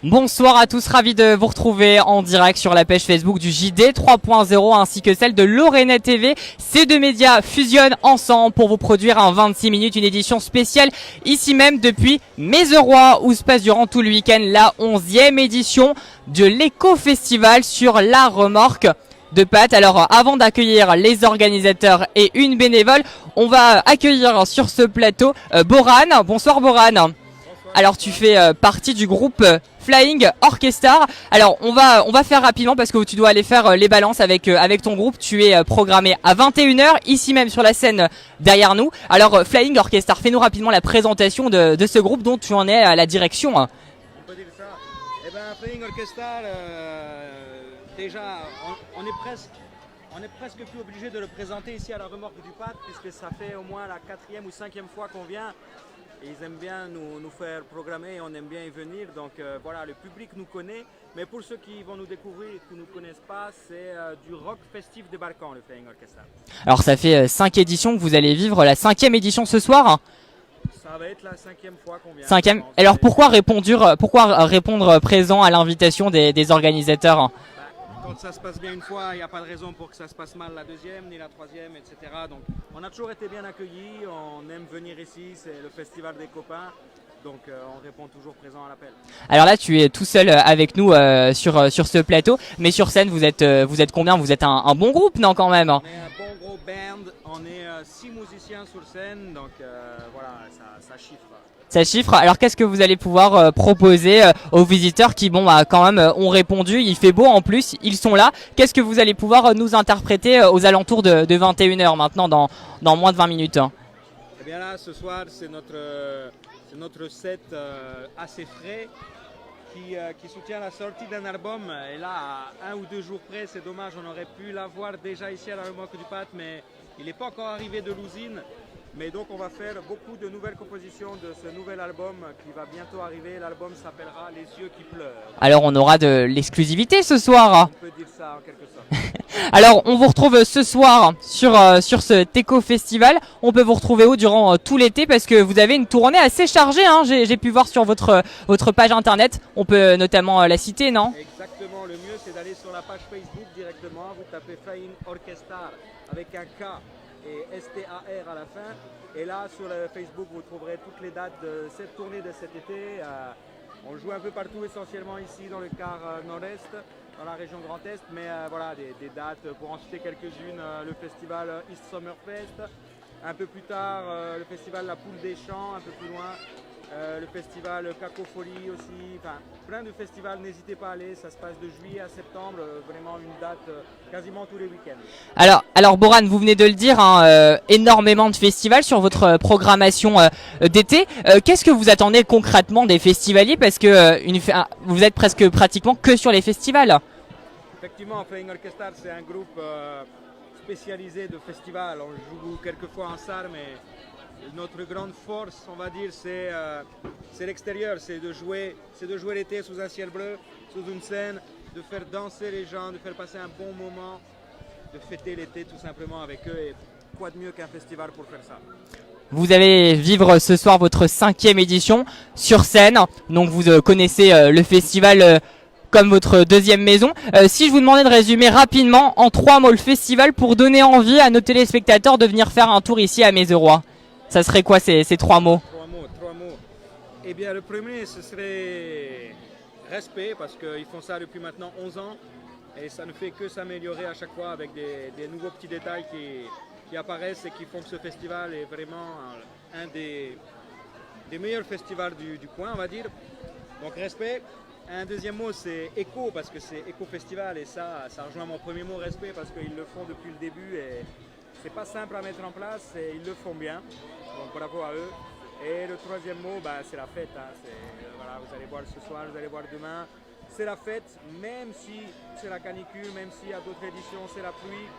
Bonsoir à tous, ravi de vous retrouver en direct sur la page Facebook du JD 3.0 ainsi que celle de Lorena TV. Ces deux médias fusionnent ensemble pour vous produire en 26 minutes une édition spéciale ici même depuis Mézeroy où se passe durant tout le week-end la 11e édition de l'Éco-Festival sur la remorque de pâtes. Alors avant d'accueillir les organisateurs et une bénévole, on va accueillir sur ce plateau Boran. Bonsoir Boran. Alors tu fais partie du groupe Flying Orchestra. Alors on va faire rapidement parce que tu dois aller faire les balances avec ton groupe. Tu es programmé à 21h ici même sur la scène derrière nous. Alors Flying Orchestra, fais-nous rapidement la présentation de ce groupe dont tu en es à la direction. On peut dire ça. Eh ben Flying Orchestra, déjà on est presque plus obligé de le présenter ici à la remorque du Pâte puisque ça fait au moins la 4e ou 5e fois qu'on vient. Et ils aiment bien nous faire programmer et on aime bien y venir. Donc voilà, le public nous connaît. Mais pour ceux qui vont nous découvrir et qui ne nous connaissent pas, c'est du rock festif des Balkans, le Flying Orchestra. Alors ça fait 5 éditions que vous allez vivre, la 5e édition ce soir. Ça va être la 5e fois qu'on vient. 5e. Alors pourquoi répondre présent à l'invitation des organisateurs? Quand ça se passe bien une fois, il n'y a pas de raison pour que ça se passe mal la 2e, ni la 3e, etc. Donc on a toujours été bien accueillis, on aime venir ici, c'est le festival des copains. Donc on répond toujours présent à l'appel. Alors là tu es tout seul avec nous sur ce plateau, mais sur scène vous êtes combien? Vous êtes un bon groupe, non, quand même? On est un bon gros band, on est 6 musiciens sur scène, donc voilà, ça chiffre. Ça chiffre. Alors qu'est-ce que vous allez pouvoir proposer aux visiteurs qui quand même ont répondu? Il fait beau en plus, ils sont là. Qu'est-ce que vous allez pouvoir nous interpréter aux alentours de 21h maintenant dans moins de 20 minutes? Eh bien là ce soir c'est notre set assez frais qui soutient la sortie d'un album. Et là à 1 ou 2 jours près, c'est dommage, on aurait pu l'avoir déjà ici à la remorque du Pâte, mais il n'est pas encore arrivé de l'usine. Mais donc on va faire beaucoup de nouvelles compositions de ce nouvel album qui va bientôt arriver. L'album s'appellera Les yeux qui pleurent. Alors on aura de l'exclusivité ce soir. On peut dire ça en quelque sorte. Alors on vous retrouve ce soir sur cet Éco-Festival. On peut vous retrouver où durant tout l'été parce que vous avez une tournée assez chargée, hein. J'ai pu voir sur votre page internet. On peut notamment la citer, non? Exactement, le mieux c'est d'aller sur la page Facebook directement. Vous tapez Flying Orchestra avec un K et STAR à la fin. Et là sur Facebook vous trouverez toutes les dates de cette tournée de cet été. On joue un peu partout, essentiellement ici dans le quart nord-est, dans la région Grand Est, mais voilà des dates pour en citer quelques-unes. Le festival East Summerfest, un peu plus tard le festival La Poule des Champs, un peu plus loin. Le festival Cacophonie aussi, enfin plein de festivals, n'hésitez pas à aller, ça se passe de juillet à septembre, vraiment une date quasiment tous les week-ends. Alors Boran, vous venez de le dire, hein, énormément de festivals sur votre programmation d'été. Qu'est-ce que vous attendez concrètement des festivaliers parce que vous êtes presque pratiquement que sur les festivals? Effectivement, Flying Orchestra c'est un groupe spécialisé de festivals, on joue quelquefois en salle, mais notre grande force, on va dire, c'est l'extérieur, c'est de jouer l'été sous un ciel bleu, sous une scène, de faire danser les gens, de faire passer un bon moment, de fêter l'été tout simplement avec eux. Et quoi de mieux qu'un festival pour faire ça? Vous allez vivre ce soir votre 5e édition sur scène, donc vous connaissez le festival comme votre deuxième maison. Si je vous demandais de résumer rapidement en 3 mots le festival pour donner envie à nos téléspectateurs de venir faire un tour ici à Mézeroy, ça serait quoi ces 3 mots? 3 mots. Eh bien le premier ce serait respect parce qu'ils font ça depuis maintenant 11 ans et ça ne fait que s'améliorer à chaque fois avec des nouveaux petits détails qui apparaissent et qui font que ce festival est vraiment un des meilleurs festivals du coin, on va dire. Donc respect. Un deuxième mot c'est éco parce que c'est éco-festival et ça rejoint mon premier mot, respect, parce qu'ils le font depuis le début et c'est pas simple à mettre en place et ils le font bien, donc bravo à eux. Et le troisième mot c'est la fête, hein. Voilà, vous allez voir ce soir, vous allez voir demain, c'est la fête, même si c'est la canicule, même s'il y a d'autres éditions, c'est la pluie,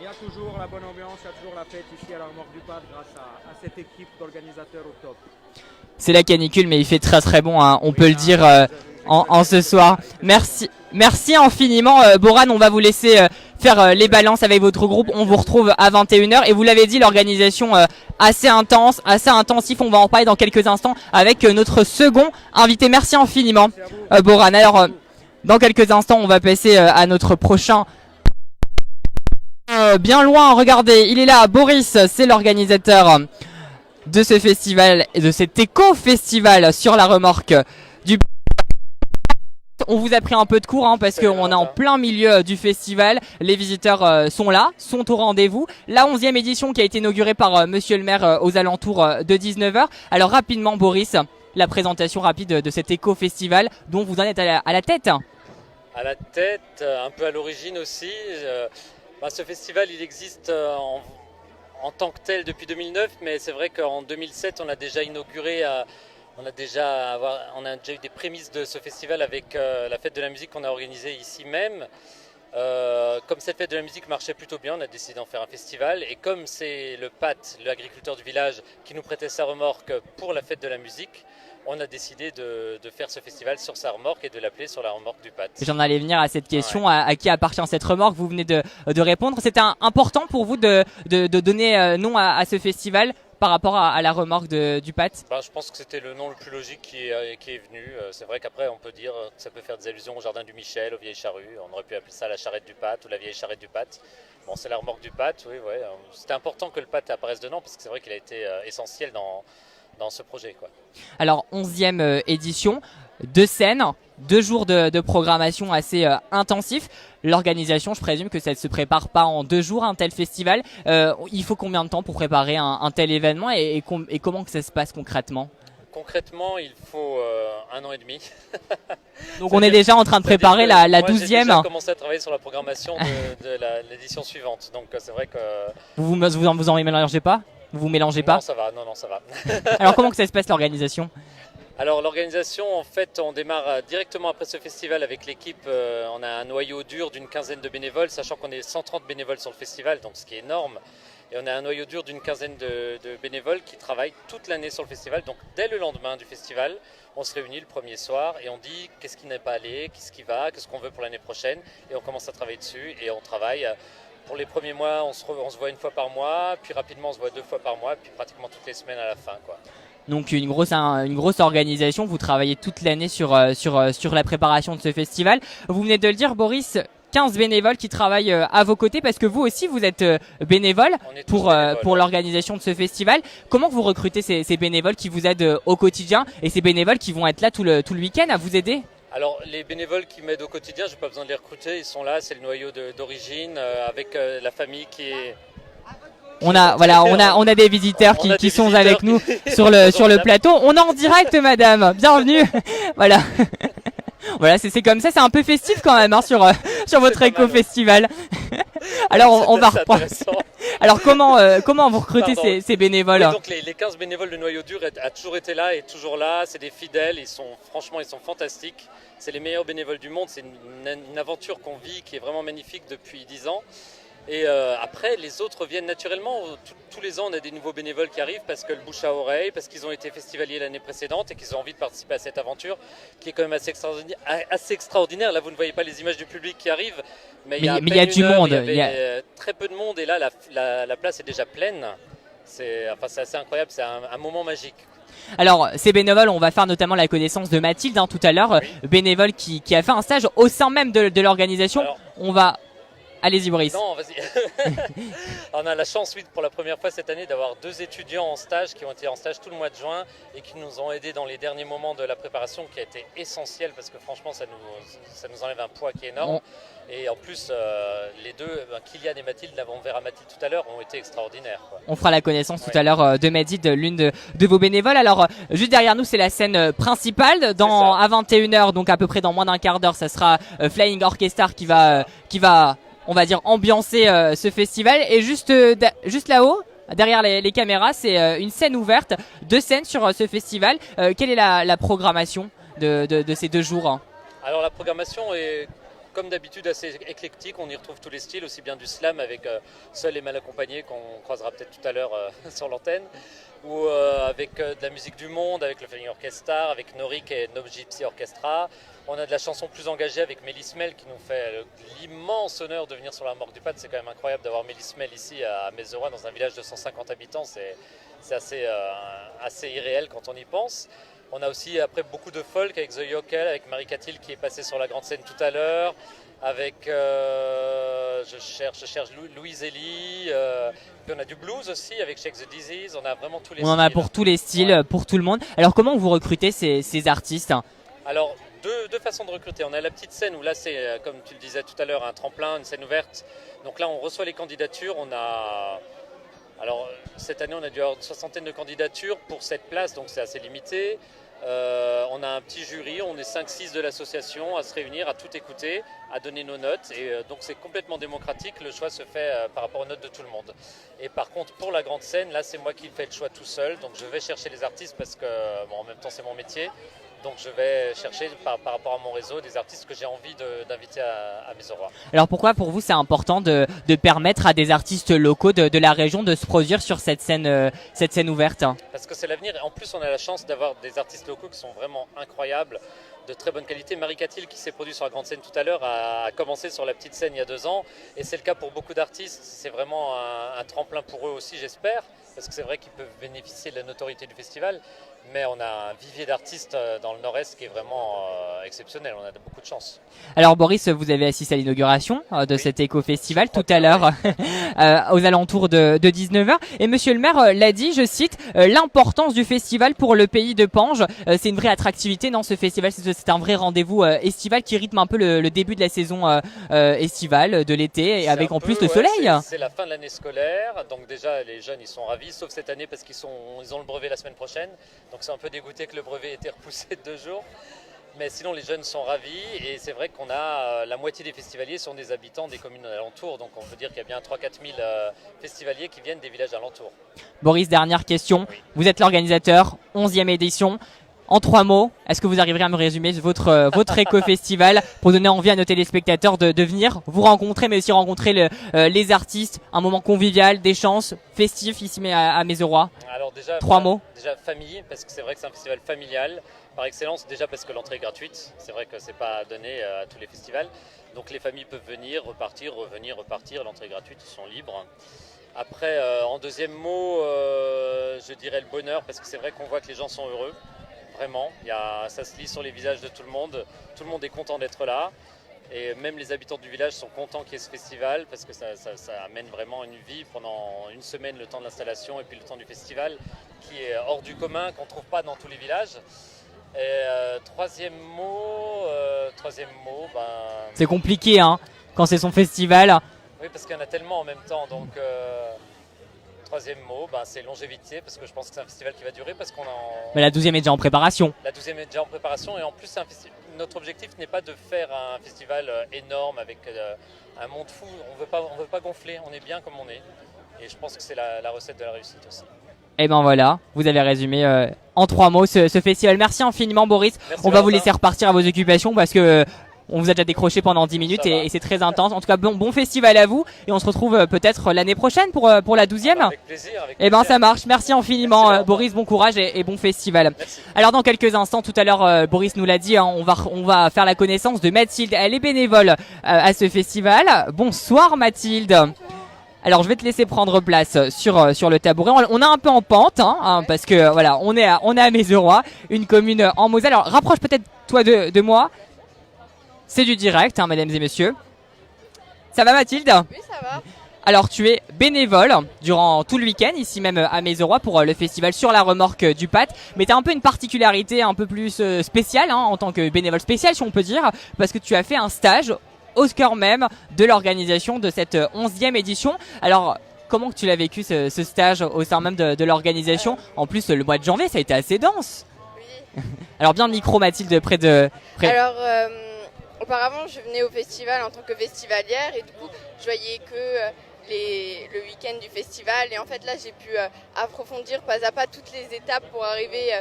il y a toujours la bonne ambiance, il y a toujours la fête ici à la remorque du Pâte grâce à cette équipe d'organisateurs au top. C'est la canicule mais il fait très très bon, hein, on peut le dire en ce soir. Merci. Merci infiniment Boran, on va vous laisser faire les balances avec votre groupe. On vous retrouve à 21h et vous l'avez dit, l'organisation assez intense, assez intensif. On va en parler dans quelques instants avec notre second invité. Merci infiniment Boran. Alors dans quelques instants, on va passer à notre prochain bien loin. Regardez, il est là, Boris, c'est l'organisateur de ce festival et de cet éco-festival sur la remorque du... On vous a pris un peu de cours parce qu'on est en plein milieu du festival. Les visiteurs sont là, sont au rendez-vous. La 11e édition qui a été inaugurée par Monsieur le maire aux alentours de 19h. Alors rapidement Boris, la présentation rapide de cet éco-festival dont vous en êtes à la tête. À la tête, un peu à l'origine aussi. Ce festival il existe en tant que tel depuis 2009, mais c'est vrai qu'en 2007 on a déjà inauguré... On a déjà eu des prémices de ce festival avec la fête de la musique qu'on a organisée ici même. Comme cette fête de la musique marchait plutôt bien, on a décidé d'en faire un festival. Et comme c'est le Pat, l'agriculteur du village, qui nous prêtait sa remorque pour la fête de la musique, on a décidé de faire ce festival sur sa remorque et de l'appeler sur la remorque du Pat. J'en allais venir à cette question, ouais. À qui appartient cette remorque? Vous venez de répondre. C'était important pour vous de donner nom à ce festival par rapport à la remorque du Pat? Je pense que c'était le nom le plus logique qui est venu. C'est vrai qu'après on peut dire que ça peut faire des allusions au jardin du Michel, aux vieilles charrues. On aurait pu appeler ça la charrette du Pat ou la vieille charrette du Pat. Bon, c'est la remorque du Pat, oui, ouais. C'était important que le Pat apparaisse dedans parce que c'est vrai qu'il a été essentiel dans ce projet, quoi. Alors 11e édition, 2 scènes, 2 jours de programmation assez intensif. L'organisation, je présume que ça ne se prépare pas en 2 jours un tel festival. Il faut combien de temps pour préparer un tel événement et comment que ça se passe concrètement? Concrètement, il faut 1 an et demi. Donc on est déjà en train de préparer la 12e. J'ai déjà commencé à travailler sur la programmation de l'édition suivante. Donc c'est vrai que... Vous en mélangez pas? Vous mélangez pas? Non, ça va. Non, ça va. Alors comment que ça se passe l'organisation? Alors l'organisation, en fait, on démarre directement après ce festival avec l'équipe. On a un noyau dur d'une quinzaine de bénévoles, sachant qu'on est 130 bénévoles sur le festival, donc ce qui est énorme. Et on a un noyau dur d'une quinzaine de bénévoles qui travaillent toute l'année sur le festival. Donc dès le lendemain du festival, on se réunit le premier soir et on dit qu'est-ce qui n'est pas allé, qu'est-ce qui va, qu'est-ce qu'on veut pour l'année prochaine. Et on commence à travailler dessus et on travaille. Pour les premiers mois, on se voit 1 fois par mois, puis rapidement on se voit 2 fois par mois, puis pratiquement toutes les semaines à la fin, quoi. Donc une grosse organisation, vous travaillez toute l'année sur la préparation de ce festival. Vous venez de le dire Boris, 15 bénévoles qui travaillent à vos côtés parce que vous aussi vous êtes bénévole pour l'organisation de ce festival. Comment vous recrutez ces bénévoles qui vous aident au quotidien et ces bénévoles qui vont être là tout le week-end à vous aider? Alors les bénévoles qui m'aident au quotidien, je n'ai pas besoin de les recruter, ils sont là, c'est le noyau d'origine avec la famille qui est... On a des visiteurs qui sont avec nous sur le plateau. On est en direct, madame. Bienvenue. Voilà. Voilà, c'est comme ça, c'est un peu festif quand même sur votre éco-festival. Alors on va reprendre. Alors comment vous recrutez ces bénévoles? Oui, donc les 15 bénévoles de Noyau Dur a toujours été là et toujours là, c'est des fidèles, ils sont fantastiques. C'est les meilleurs bénévoles du monde, c'est une aventure qu'on vit qui est vraiment magnifique depuis 10 ans. Et après, les autres viennent naturellement. Tous les ans, on a des nouveaux bénévoles qui arrivent parce que le bouche à oreille, parce qu'ils ont été festivaliers l'année précédente et qu'ils ont envie de participer à cette aventure qui est quand même assez extraordinaire. Là, vous ne voyez pas les images du public qui arrivent, mais il y a du monde. Il y a très peu de monde et là, la place est déjà pleine. C'est assez incroyable, c'est un moment magique. Alors ces bénévoles, on va faire notamment la connaissance de Mathilde tout à l'heure, oui. Bénévole qui a fait un stage au sein même de l'organisation. Allez-y Boris. Non, vas-y. On a la chance, oui, pour la première fois cette année, d'avoir 2 étudiants en stage qui ont été en stage tout le mois de juin et qui nous ont aidés dans les derniers moments de la préparation, qui a été essentiel parce que franchement, ça nous enlève un poids qui est énorme. Et en plus, les deux, Kylian et Mathilde, on verra Mathilde tout à l'heure, ont été extraordinaires, quoi. On fera la connaissance tout à l'heure de Mathilde, l'une de vos bénévoles. Alors, juste derrière nous, c'est la scène principale. À 21h, donc à peu près dans moins d'un quart d'heure, ça sera Flying Orchestra qui va on va dire ambiancer ce festival. Et juste là-haut, derrière les caméras, c'est une scène ouverte, 2 scènes sur ce festival. Quelle est la programmation de ces 2 jours? Alors la programmation est comme d'habitude assez éclectique, on y retrouve tous les styles, aussi bien du slam avec Seul et mal accompagné qu'on croisera peut-être tout à l'heure sur l'antenne, ou avec de la musique du monde, avec le Flying Orchestra, avec Norik et No Gypsy Orchestra. On a de la chanson plus engagée avec Mélis Mel qui nous fait l'immense honneur de venir sur la remorque du Pat. C'est quand même incroyable d'avoir Mélis Mel ici à Mézeroy, dans un village de 150 habitants. C'est assez irréel quand on y pense. On a aussi après beaucoup de folk avec The Yokel, avec Marie Catil qui est passée sur la grande scène tout à l'heure, avec je cherche Louise Elie, puis on a du blues aussi avec Shake the Disease. On a vraiment tous les styles. On en a pour tous les styles, ouais. Pour tout le monde. Alors comment vous recrutez ces artistes? Alors deux façons de recruter. On a la petite scène où là c'est, comme tu le disais tout à l'heure, un tremplin, une scène ouverte. Donc là on reçoit les candidatures. Alors cette année on a dû avoir une soixantaine de candidatures pour cette place, donc c'est assez limité. On a un petit jury, on est 5-6 de l'association à se réunir, à tout écouter, à donner nos notes. Et donc c'est complètement démocratique, le choix se fait par rapport aux notes de tout le monde. Et par contre pour la grande scène, là c'est moi qui fais le choix tout seul. Donc je vais chercher les artistes parce que en même temps c'est mon métier. Donc je vais chercher par rapport à mon réseau des artistes que j'ai envie d'inviter à Mézeroy. Alors pourquoi pour vous c'est important de permettre à des artistes locaux de la région de se produire sur cette scène ouverte? Parce que c'est l'avenir. En plus on a la chance d'avoir des artistes locaux qui sont vraiment incroyables, de très bonne qualité. Marie Catil qui s'est produit sur la grande scène tout à l'heure a commencé sur la petite scène il y a 2 ans. Et c'est le cas pour beaucoup d'artistes. C'est vraiment un tremplin pour eux aussi j'espère. Parce que c'est vrai qu'ils peuvent bénéficier de la notoriété du festival. Mais on a un vivier d'artistes dans le Nord-Est qui est vraiment exceptionnel, on a beaucoup de chance. Alors Boris, vous avez assisté à l'inauguration de cet éco-festival tout à l'heure aux alentours de 19h. Et monsieur le maire l'a dit, je cite, l'importance du festival pour le pays de Pange. C'est une vraie attractivité, non, ce festival, c'est un vrai rendez-vous estival qui rythme un peu le début de la saison estivale de l'été, et avec en plus le soleil. C'est la fin de l'année scolaire, donc déjà les jeunes ils sont ravis, sauf cette année parce qu'ils ont le brevet la semaine prochaine. Donc c'est un peu dégoûté que le brevet ait été repoussé de 2 jours. Mais sinon les jeunes sont ravis et c'est vrai qu'on a la moitié des festivaliers sont des habitants des communes alentours. Donc on peut dire qu'il y a bien 3-4 000 festivaliers qui viennent des villages alentours. Boris, dernière question. Oui. Vous êtes l'organisateur, 11e édition. En 3 mots, est-ce que vous arriverez à me résumer votre éco-festival pour donner envie à nos téléspectateurs de venir vous rencontrer, mais aussi rencontrer les artistes, un moment convivial, d'échange, festif ici à Mézeroy? Alors déjà, 3 mots. Déjà famille, parce que c'est vrai que c'est un festival familial par excellence, déjà parce que l'entrée est gratuite. C'est vrai que c'est pas donné à tous les festivals. Donc les familles peuvent venir, repartir, revenir, repartir. L'entrée est gratuite, ils sont libres. Après, en deuxième mot, je dirais le bonheur, parce que c'est vrai qu'on voit que les gens sont heureux. Vraiment, ça se lit sur les visages de tout le monde est content d'être là et même les habitants du village sont contents qu'il y ait ce festival parce que ça amène vraiment une vie pendant une semaine, le temps de l'installation et puis le temps du festival qui est hors du commun, qu'on ne trouve pas dans tous les villages. Et troisième mot, c'est compliqué hein, quand c'est son festival. Oui, parce qu'il y en a tellement en même temps, donc... Troisième mot, c'est longévité, parce que je pense que c'est un festival qui va durer, parce qu'on Mais la 12e est déjà en préparation. La 12e est déjà en préparation, et en plus, notre objectif n'est pas de faire un festival énorme avec un monde fou. On veut pas gonfler, on est bien comme on est. Et je pense que c'est la recette de la réussite aussi. Et ben voilà, vous avez résumé en 3 mots ce festival. Merci infiniment Boris. Merci, on va vous laisser repartir à vos occupations parce que... On vous a déjà décroché pendant 10 minutes et c'est très intense. En tout cas, bon festival à vous et on se retrouve peut-être l'année prochaine pour la 12e. Avec plaisir. Et ben ça marche. Merci infiniment Merci, Boris, bon courage et bon festival. Merci. Alors dans quelques instants, tout à l'heure Boris nous l'a dit, hein, on va faire la connaissance de Mathilde. Elle est bénévole à ce festival. Bonsoir Mathilde. Alors je vais te laisser prendre place sur le tabouret. On est un peu en pente hein, parce que voilà, on est à Mézeroy, une commune en Moselle. Alors rapproche peut-être toi de moi. C'est du direct, hein, mesdames et messieurs. Ça va Mathilde? Oui, ça va. Alors tu es bénévole durant tout le week-end, ici même à Mézeroy pour le festival sur la remorque du Pat. Mais tu as un peu une particularité un peu plus spéciale hein, en tant que bénévole spécial si on peut dire. Parce que tu as fait un stage au cœur même de l'organisation de cette 11e édition. Alors comment tu l'as vécu ce stage au sein même de l'organisation? En plus le mois de janvier ça a été assez dense. Oui. Alors bien le micro Mathilde près de... Alors... Auparavant, je venais au festival en tant que festivalière et du coup, je voyais que le week-end du festival. Et en fait, là, j'ai pu approfondir pas à pas toutes les étapes pour arriver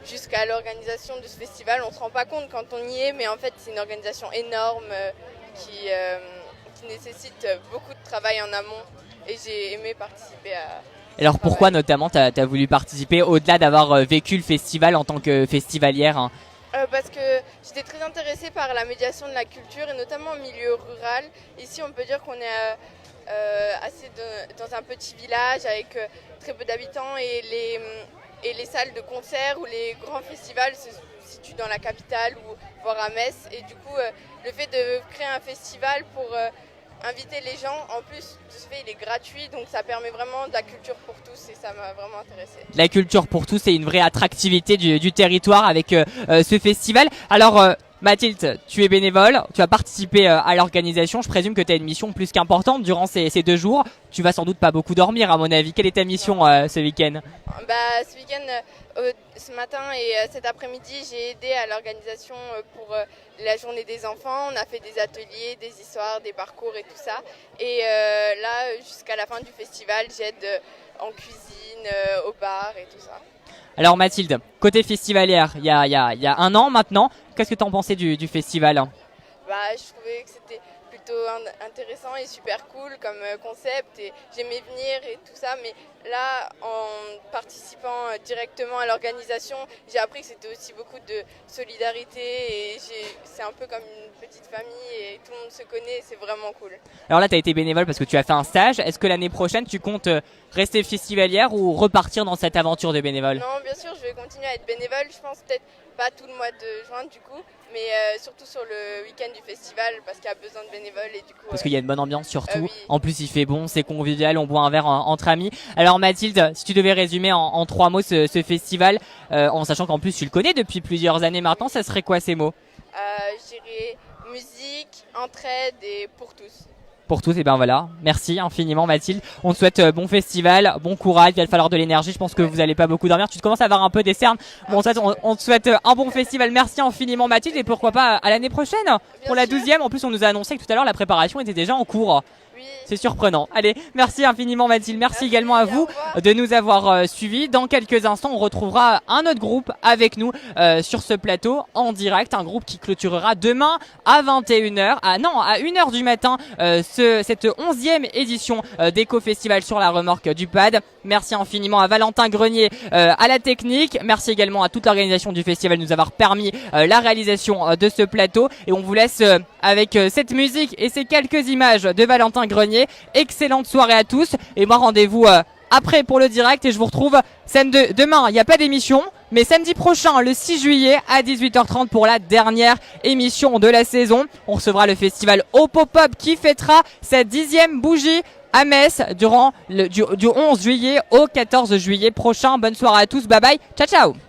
jusqu'à l'organisation de ce festival. On ne se rend pas compte quand on y est, mais en fait, c'est une organisation énorme qui nécessite beaucoup de travail en amont et j'ai aimé participer à... Alors pourquoi notamment t'as voulu participer au-delà d'avoir vécu le festival en tant que festivalière, hein? Parce que j'étais très intéressée par la médiation de la culture et notamment au milieu rural. Ici, on peut dire qu'on est dans un petit village avec très peu d'habitants et les salles de concert ou les grands festivals se situent dans la capitale ou voire à Metz. Et du coup, le fait de créer un festival pour inviter les gens, en plus de ce fait, il est gratuit, donc ça permet vraiment de la culture pour tous et ça m'a vraiment intéressée. La culture pour tous, c'est une vraie attractivité du territoire avec ce festival. Alors Mathilde, tu es bénévole, tu as participé à l'organisation. Je présume que tu as une mission plus qu'importante durant ces 2 jours. Tu vas sans doute pas beaucoup dormir à mon avis. Quelle est ta mission ce week-end? Ce week-end, ce matin et cet après-midi, j'ai aidé à l'organisation pour la journée des enfants. On a fait des ateliers, des histoires, des parcours et tout ça. Et là, jusqu'à la fin du festival, j'aide en cuisine, au bar et tout ça. Alors Mathilde, côté festivalière, il y a 1 an maintenant, qu'est-ce que tu en pensais du festival? Je trouvais que c'était plutôt intéressant et super cool comme concept et j'aimais venir et tout ça, mais là en participant directement à l'organisation, j'ai appris que c'était aussi beaucoup de solidarité et c'est un peu comme une petite famille et tout le monde se connaît, c'est vraiment cool. Alors là tu as été bénévole parce que tu as fait un stage, est-ce que l'année prochaine tu comptes rester festivalière ou repartir dans cette aventure de bénévole? Non, bien sûr, je vais continuer à être bénévole, je pense peut-être pas tout le mois de juin du coup, mais surtout sur le week-end du festival parce qu'il y a besoin de bénévoles et du coup... Parce qu'il y a une bonne ambiance surtout, oui. En plus il fait bon, c'est convivial, on boit un verre entre amis. Alors Mathilde, si tu devais résumer en 3 mots ce festival, en sachant qu'en plus tu le connais depuis plusieurs années maintenant, ça serait quoi ces mots? Je dirais musique, entraide et pour tous. Pour tous, et ben voilà. Merci infiniment Mathilde. On te souhaite bon festival, bon courage, il va te falloir de l'énergie. Je pense que vous allez pas beaucoup dormir. Tu commences à avoir un peu des cernes. Bon, on te souhaite un bon festival. Merci infiniment Mathilde et pourquoi pas à l'année prochaine pour la 12e. En plus, on nous a annoncé que tout à l'heure la préparation était déjà en cours. Oui. C'est surprenant. Allez, merci infiniment Mathilde. Merci également à vous de nous avoir suivis. Dans quelques instants, on retrouvera un autre groupe avec nous sur ce plateau en direct. Un groupe qui clôturera demain à 21h. À 1h du matin cette 11e édition d'Eco Festival sur la remorque du PAD. Merci infiniment à Valentin Grenier à la technique. Merci également à toute l'organisation du festival de nous avoir permis la réalisation de ce plateau. Et on vous laisse avec cette musique et ces quelques images de Valentin Grenier. Excellente soirée à tous et moi rendez-vous après pour le direct et je vous retrouve demain, il n'y a pas d'émission mais samedi prochain le 6 juillet à 18h30 pour la dernière émission de la saison. On recevra le festival Au Pop-Up qui fêtera sa 10e bougie à Metz durant du 11 juillet au 14 juillet prochain. Bonne soirée à tous, bye bye, ciao ciao.